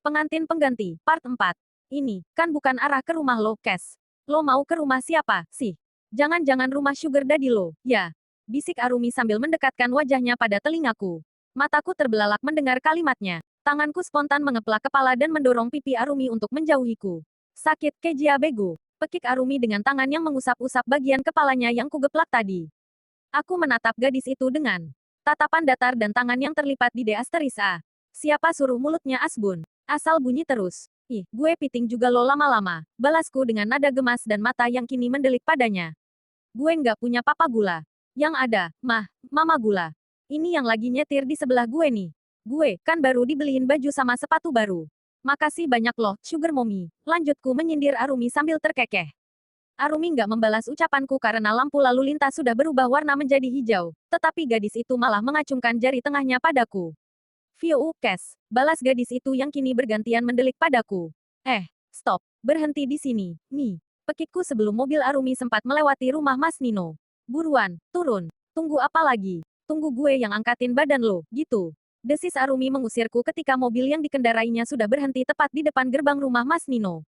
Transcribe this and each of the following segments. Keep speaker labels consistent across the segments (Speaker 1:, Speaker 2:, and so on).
Speaker 1: Pengantin pengganti, part 4. Ini, kan bukan arah ke rumah lo, Cass. Lo mau ke rumah siapa, sih? Jangan-jangan rumah sugar daddy lo, ya? Bisik Arumi sambil mendekatkan wajahnya pada telingaku. Mataku terbelalak mendengar kalimatnya. Tanganku spontan mengeplak kepala dan mendorong pipi Arumi untuk menjauhiku. Sakit, Kejia bego. Pekik Arumi dengan tangan yang mengusap-usap bagian kepalanya yang kugeplak tadi. Aku menatap gadis itu dengan tatapan datar dan tangan yang terlipat di D*A. Siapa suruh mulutnya asbun? Asal bunyi terus. Ih, gue piting juga lo lama-lama. Balasku dengan nada gemas dan mata yang kini mendelik padanya. Gue nggak punya papa gula. Yang ada, mama gula. Ini yang lagi nyetir di sebelah gue nih. Gue, kan baru dibeliin baju sama sepatu baru. Makasih banyak loh, sugar mommy. Lanjutku menyindir Arumi sambil terkekeh. Arumi nggak membalas ucapanku karena lampu lalu lintas sudah berubah warna menjadi hijau. Tetapi gadis itu malah mengacungkan jari tengahnya padaku. View Cass, balas gadis itu yang kini bergantian mendelik padaku. Stop, berhenti di sini, nih. Pekikku sebelum mobil Arumi sempat melewati rumah Mas Nino. Buruan, turun. Tunggu apa lagi? Tunggu gue yang angkatin badan lo, gitu. Desis Arumi mengusirku ketika mobil yang dikendarainya sudah berhenti tepat di depan gerbang rumah Mas Nino.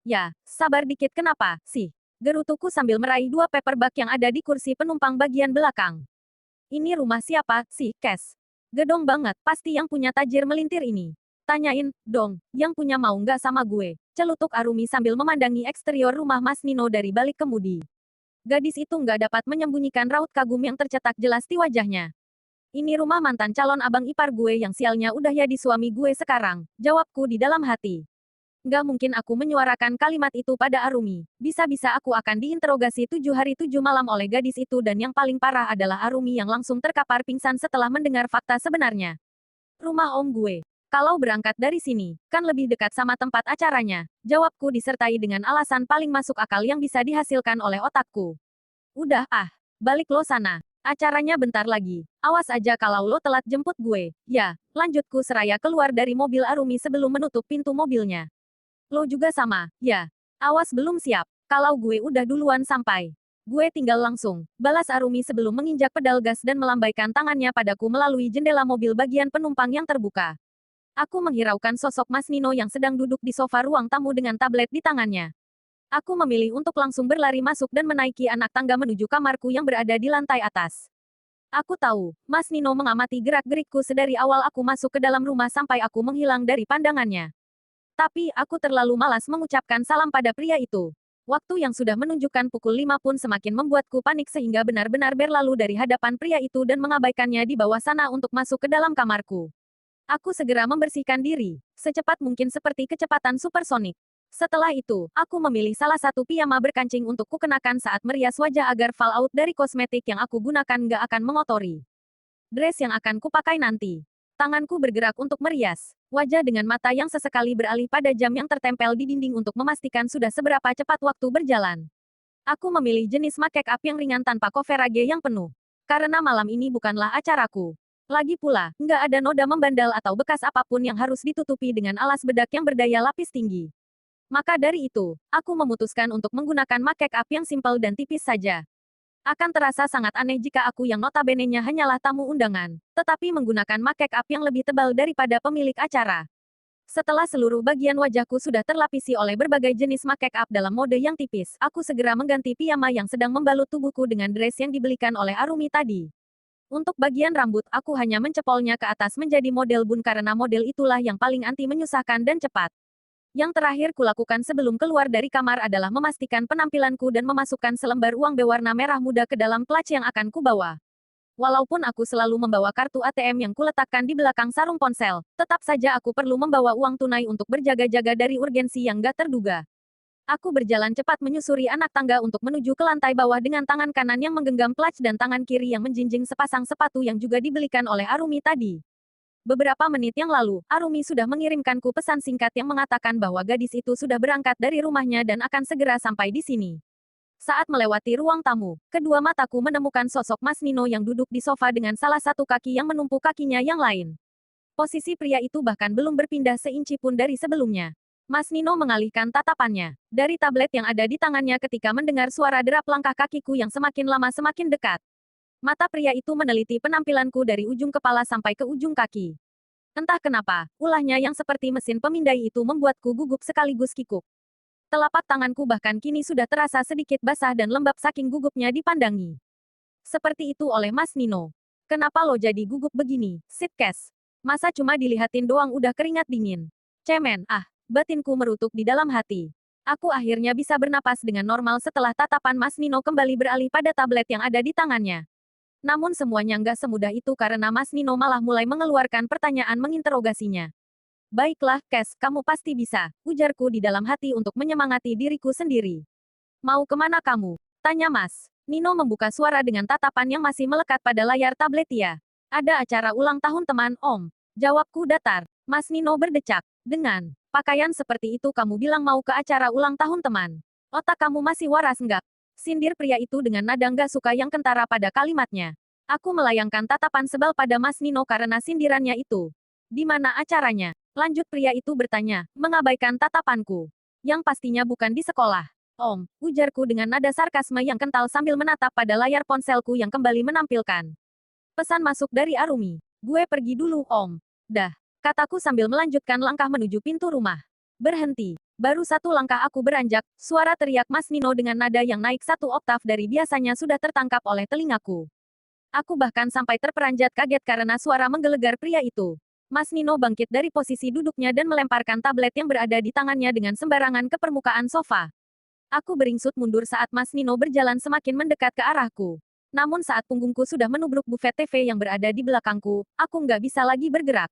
Speaker 1: Ya, sabar dikit kenapa, sih? Gerutuku sambil meraih dua paperback yang ada di kursi penumpang bagian belakang. Ini rumah siapa, sih, Cass? Gedong banget, pasti yang punya tajir melintir ini. Tanyain, dong, yang punya mau nggak sama gue? Celutuk Arumi sambil memandangi eksterior rumah Mas Nino dari balik kemudi. Gadis itu nggak dapat menyembunyikan raut kagum yang tercetak jelas di wajahnya. Ini rumah mantan calon abang ipar gue yang sialnya udah jadi suami gue sekarang, jawabku di dalam hati. Nggak mungkin aku menyuarakan kalimat itu pada Arumi. Bisa-bisa aku akan diinterogasi 7 hari 7 malam oleh gadis itu dan yang paling parah adalah Arumi yang langsung terkapar pingsan setelah mendengar fakta sebenarnya. Rumah om gue. Kalau berangkat dari sini, kan lebih dekat sama tempat acaranya. Jawabku disertai dengan alasan paling masuk akal yang bisa dihasilkan oleh otakku. Udah balik lo sana. Acaranya bentar lagi. Awas aja kalau lo telat jemput gue. Ya, lanjutku seraya keluar dari mobil Arumi sebelum menutup pintu mobilnya. Lo juga sama, ya. Awas belum siap. Kalau gue udah duluan sampai. Gue tinggal langsung. Balas Arumi sebelum menginjak pedal gas dan melambaikan tangannya padaku melalui jendela mobil bagian penumpang yang terbuka. Aku menghiraukan sosok Mas Nino yang sedang duduk di sofa ruang tamu dengan tablet di tangannya. Aku memilih untuk langsung berlari masuk dan menaiki anak tangga menuju kamarku yang berada di lantai atas. Aku tahu, Mas Nino mengamati gerak-gerikku sedari awal aku masuk ke dalam rumah sampai aku menghilang dari pandangannya. Tapi, aku terlalu malas mengucapkan salam pada pria itu. Waktu yang sudah menunjukkan pukul 5 pun semakin membuatku panik sehingga benar-benar berlalu dari hadapan pria itu dan mengabaikannya di bawah sana untuk masuk ke dalam kamarku. Aku segera membersihkan diri, secepat mungkin seperti kecepatan supersonik. Setelah itu, aku memilih salah satu piyama berkancing untuk kukenakan saat merias wajah agar fallout dari kosmetik yang aku gunakan nggak akan mengotori dress yang akan kupakai nanti. Tanganku bergerak untuk merias wajah dengan mata yang sesekali beralih pada jam yang tertempel di dinding untuk memastikan sudah seberapa cepat waktu berjalan. Aku memilih jenis make up yang ringan tanpa coverage yang penuh. Karena malam ini bukanlah acaraku. Lagi pula, nggak ada noda membandel atau bekas apapun yang harus ditutupi dengan alas bedak yang berdaya lapis tinggi. Maka dari itu, aku memutuskan untuk menggunakan make up yang simpel dan tipis saja. Akan terasa sangat aneh jika aku yang notabene-nya hanyalah tamu undangan, tetapi menggunakan make up yang lebih tebal daripada pemilik acara. Setelah seluruh bagian wajahku sudah terlapisi oleh berbagai jenis make up dalam mode yang tipis, aku segera mengganti piyama yang sedang membalut tubuhku dengan dress yang dibelikan oleh Arumi tadi. Untuk bagian rambut, aku hanya mencepolnya ke atas menjadi model bun karena model itulah yang paling anti menyusahkan dan cepat. Yang terakhir kulakukan sebelum keluar dari kamar adalah memastikan penampilanku dan memasukkan selembar uang berwarna merah muda ke dalam clutch yang akan kubawa. Walaupun aku selalu membawa kartu ATM yang kuletakkan di belakang sarung ponsel, tetap saja aku perlu membawa uang tunai untuk berjaga-jaga dari urgensi yang gak terduga. Aku berjalan cepat menyusuri anak tangga untuk menuju ke lantai bawah dengan tangan kanan yang menggenggam clutch dan tangan kiri yang menjinjing sepasang sepatu yang juga dibelikan oleh Arumi tadi. Beberapa menit yang lalu, Arumi sudah mengirimkanku pesan singkat yang mengatakan bahwa gadis itu sudah berangkat dari rumahnya dan akan segera sampai di sini. Saat melewati ruang tamu, kedua mataku menemukan sosok Mas Nino yang duduk di sofa dengan salah satu kaki yang menumpuk kakinya yang lain. Posisi pria itu bahkan belum berpindah seinci pun dari sebelumnya. Mas Nino mengalihkan tatapannya dari tablet yang ada di tangannya ketika mendengar suara derap langkah kakiku yang semakin lama semakin dekat. Mata pria itu meneliti penampilanku dari ujung kepala sampai ke ujung kaki. Entah kenapa, ulahnya yang seperti mesin pemindai itu membuatku gugup sekaligus kikuk. Telapak tanganku bahkan kini sudah terasa sedikit basah dan lembab saking gugupnya dipandangi. Seperti itu oleh Mas Nino. Kenapa lo jadi gugup begini, Sitcast? Masa cuma dilihatin doang udah keringat dingin? Cemen, batinku merutuk di dalam hati. Aku akhirnya bisa bernapas dengan normal setelah tatapan Mas Nino kembali beralih pada tablet yang ada di tangannya. Namun semuanya nggak semudah itu karena Mas Nino malah mulai mengeluarkan pertanyaan menginterogasinya. Baiklah, Kes, kamu pasti bisa, ujarku di dalam hati untuk menyemangati diriku sendiri. Mau kemana kamu? Tanya Mas. Nino membuka suara dengan tatapan yang masih melekat pada layar tablet dia. Ada acara ulang tahun teman, Om. Jawabku datar. Mas Nino berdecak. Dengan pakaian seperti itu kamu bilang mau ke acara ulang tahun teman. Otak kamu masih waras enggak? Sindir pria itu dengan nada nggak suka yang kentara pada kalimatnya. Aku melayangkan tatapan sebal pada Mas Nino karena sindirannya itu. Di mana acaranya? Lanjut pria itu bertanya, mengabaikan tatapanku. Yang pastinya bukan di sekolah. Om, ujarku dengan nada sarkasme yang kental sambil menatap pada layar ponselku yang kembali menampilkan. Pesan masuk dari Arumi. Gue pergi dulu, Om. Dah, kataku sambil melanjutkan langkah menuju pintu rumah. Berhenti. Baru satu langkah aku beranjak, suara teriak Mas Nino dengan nada yang naik satu oktav dari biasanya sudah tertangkap oleh telingaku. Aku bahkan sampai terperanjat kaget karena suara menggelegar pria itu. Mas Nino bangkit dari posisi duduknya dan melemparkan tablet yang berada di tangannya dengan sembarangan ke permukaan sofa. Aku beringsut mundur saat Mas Nino berjalan semakin mendekat ke arahku. Namun saat punggungku sudah menubruk bufet TV yang berada di belakangku, aku nggak bisa lagi bergerak.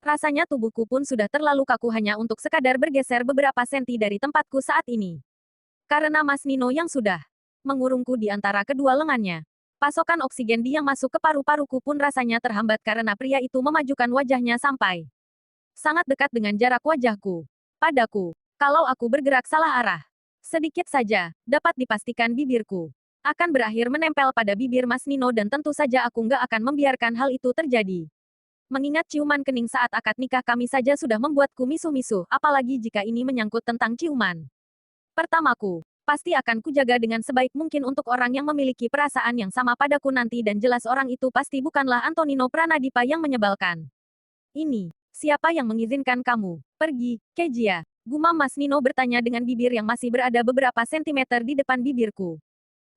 Speaker 1: Rasanya tubuhku pun sudah terlalu kaku hanya untuk sekadar bergeser beberapa senti dari tempatku saat ini. Karena Mas Nino yang sudah mengurungku di antara kedua lengannya. Pasokan oksigen di yang masuk ke paru-paruku pun rasanya terhambat karena pria itu memajukan wajahnya sampai sangat dekat dengan jarak wajahku. Padaku, kalau aku bergerak salah arah, sedikit saja, dapat dipastikan bibirku akan berakhir menempel pada bibir Mas Nino dan tentu saja aku nggak akan membiarkan hal itu terjadi. Mengingat ciuman kening saat akad nikah kami saja sudah membuatku misuh-misuh, apalagi jika ini menyangkut tentang ciuman. Pertamaku, pasti akan kujaga dengan sebaik mungkin untuk orang yang memiliki perasaan yang sama padaku nanti dan jelas orang itu pasti bukanlah Antonino Pranadipa yang menyebalkan. Ini, siapa yang mengizinkan kamu pergi, Kejia? Gumam Mas Nino bertanya dengan bibir yang masih berada beberapa sentimeter di depan bibirku.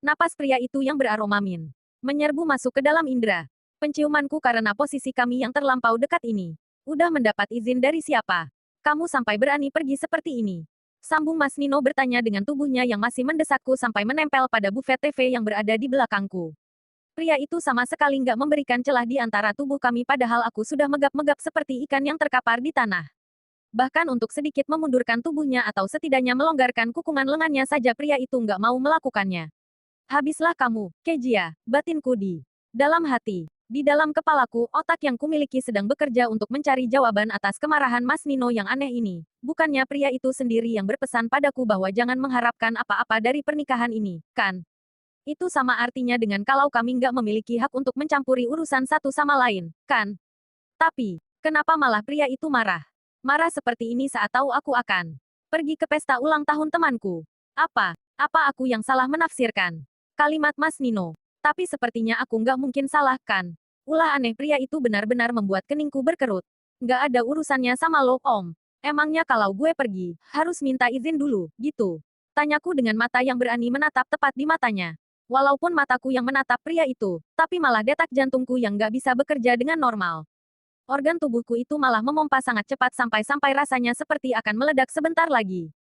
Speaker 1: Napas pria itu yang beraroma min menyerbu masuk ke dalam indera penciumanku karena posisi kami yang terlampau dekat ini. Udah mendapat izin dari siapa? Kamu sampai berani pergi seperti ini? Sambung Mas Nino bertanya dengan tubuhnya yang masih mendesakku sampai menempel pada bufet TV yang berada di belakangku. Pria itu sama sekali nggak memberikan celah di antara tubuh kami padahal aku sudah megap-megap seperti ikan yang terkapar di tanah. Bahkan untuk sedikit memundurkan tubuhnya atau setidaknya melonggarkan kukungan lengannya saja pria itu nggak mau melakukannya. Habislah kamu, Kejia, batinku di dalam hati. Di dalam kepalaku, otak yang kumiliki sedang bekerja untuk mencari jawaban atas kemarahan Mas Nino yang aneh ini. Bukannya pria itu sendiri yang berpesan padaku bahwa jangan mengharapkan apa-apa dari pernikahan ini, kan? Itu sama artinya dengan kalau kami nggak memiliki hak untuk mencampuri urusan satu sama lain, kan? Tapi, kenapa malah pria itu marah? Marah seperti ini saat tahu aku akan pergi ke pesta ulang tahun temanku. Apa aku yang salah menafsirkan kalimat Mas Nino? Tapi sepertinya aku nggak mungkin salah, kan? Ulah aneh pria itu benar-benar membuat keningku berkerut. Nggak ada urusannya sama lo, Om. Emangnya kalau gue pergi, harus minta izin dulu, gitu? Tanyaku dengan mata yang berani menatap tepat di matanya. Walaupun mataku yang menatap pria itu, tapi malah detak jantungku yang nggak bisa bekerja dengan normal. Organ tubuhku itu malah memompa sangat cepat sampai-sampai rasanya seperti akan meledak sebentar lagi.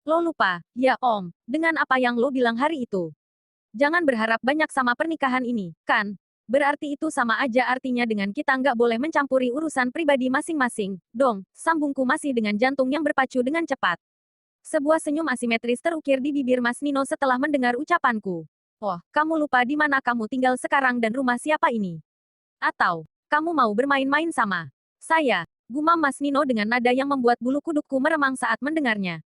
Speaker 1: Lo lupa, ya Om, dengan apa yang lo bilang hari itu. Jangan berharap banyak sama pernikahan ini, kan? Berarti itu sama aja artinya dengan kita nggak boleh mencampuri urusan pribadi masing-masing, dong, sambungku masih dengan jantung yang berpacu dengan cepat. Sebuah senyum asimetris terukir di bibir Mas Nino setelah mendengar ucapanku. Oh, kamu lupa di mana kamu tinggal sekarang dan rumah siapa ini? Atau, kamu mau bermain-main sama saya? Gumam Mas Nino dengan nada yang membuat bulu kudukku meremang saat mendengarnya.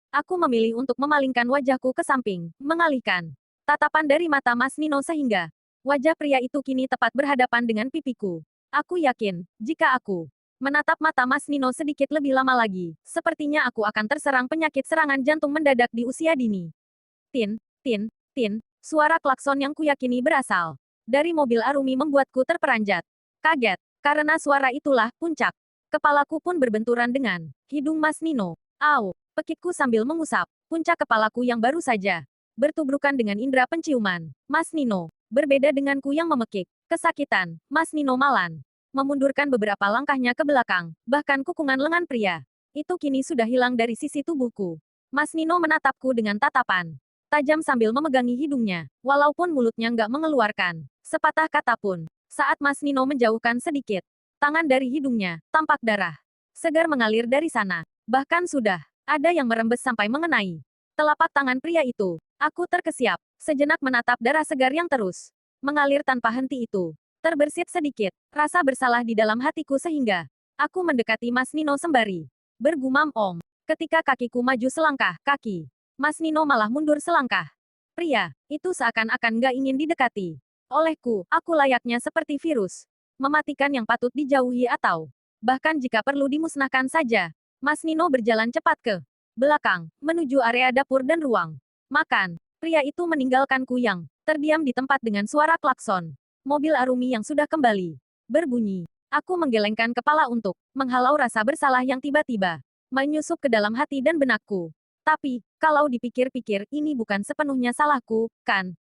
Speaker 1: Aku memilih untuk memalingkan wajahku ke samping, mengalihkan tatapan dari mata Mas Nino sehingga wajah pria itu kini tepat berhadapan dengan pipiku. Aku yakin, jika aku menatap mata Mas Nino sedikit lebih lama lagi, sepertinya aku akan terserang penyakit serangan jantung mendadak di usia dini. Tin, tin, tin, suara klakson yang kuyakini berasal dari mobil Arumi membuatku terperanjat. Kaget, karena suara itulah puncak Kepalaku pun berbenturan dengan hidung Mas Nino. Au, pekikku sambil mengusap puncak kepalaku yang baru saja bertubrukan dengan indera penciuman. Mas Nino, berbeda denganku yang memekik. Kesakitan, Mas Nino malan. Memundurkan beberapa langkahnya ke belakang, bahkan kukungan lengan pria. Itu kini sudah hilang dari sisi tubuhku. Mas Nino menatapku dengan tatapan tajam sambil memegangi hidungnya, walaupun mulutnya nggak mengeluarkan sepatah kata pun. Saat Mas Nino menjauhkan sedikit tangan dari hidungnya, tampak darah segar mengalir dari sana. Bahkan sudah ada yang merembes sampai mengenai telapak tangan pria itu. Aku terkesiap, sejenak menatap darah segar yang terus mengalir tanpa henti itu. Terbersit sedikit rasa bersalah di dalam hatiku sehingga aku mendekati Mas Nino sembari bergumam Om. Ketika kakiku maju selangkah, kaki Mas Nino malah mundur selangkah. Pria itu seakan-akan gak ingin didekati. Olehku, aku layaknya seperti virus. Mematikan yang patut dijauhi atau bahkan jika perlu dimusnahkan saja. Mas Nino berjalan cepat ke belakang, menuju area dapur dan ruang makan. Pria itu meninggalkanku yang terdiam di tempat dengan suara klakson mobil Arumi yang sudah kembali berbunyi. Aku menggelengkan kepala untuk menghalau rasa bersalah yang tiba-tiba menyusup ke dalam hati dan benakku. Tapi, kalau dipikir-pikir, ini bukan sepenuhnya salahku, kan?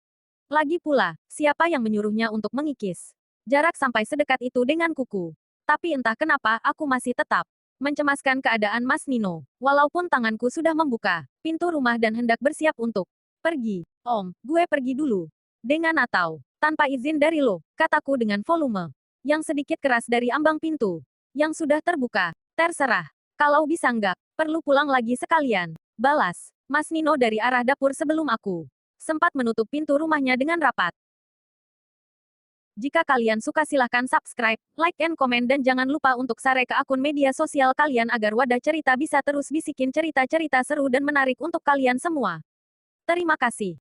Speaker 1: Lagi pula, siapa yang menyuruhnya untuk mengikis jarak sampai sedekat itu dengan kuku? Tapi entah kenapa, aku masih tetap mencemaskan keadaan Mas Nino. Walaupun tanganku sudah membuka pintu rumah dan hendak bersiap untuk pergi. Om, gue pergi dulu. Dengan atau tanpa izin dari lo, kataku dengan volume yang sedikit keras dari ambang pintu yang sudah terbuka. Terserah. Kalau bisa nggak, perlu pulang lagi sekalian. Balas Mas Nino dari arah dapur sebelum aku sempat menutup pintu rumahnya dengan rapat. Jika kalian suka silahkan subscribe, like and comment dan jangan lupa untuk share ke akun media sosial kalian agar Wadah Cerita bisa terus bisikin cerita-cerita seru dan menarik untuk kalian semua. Terima kasih.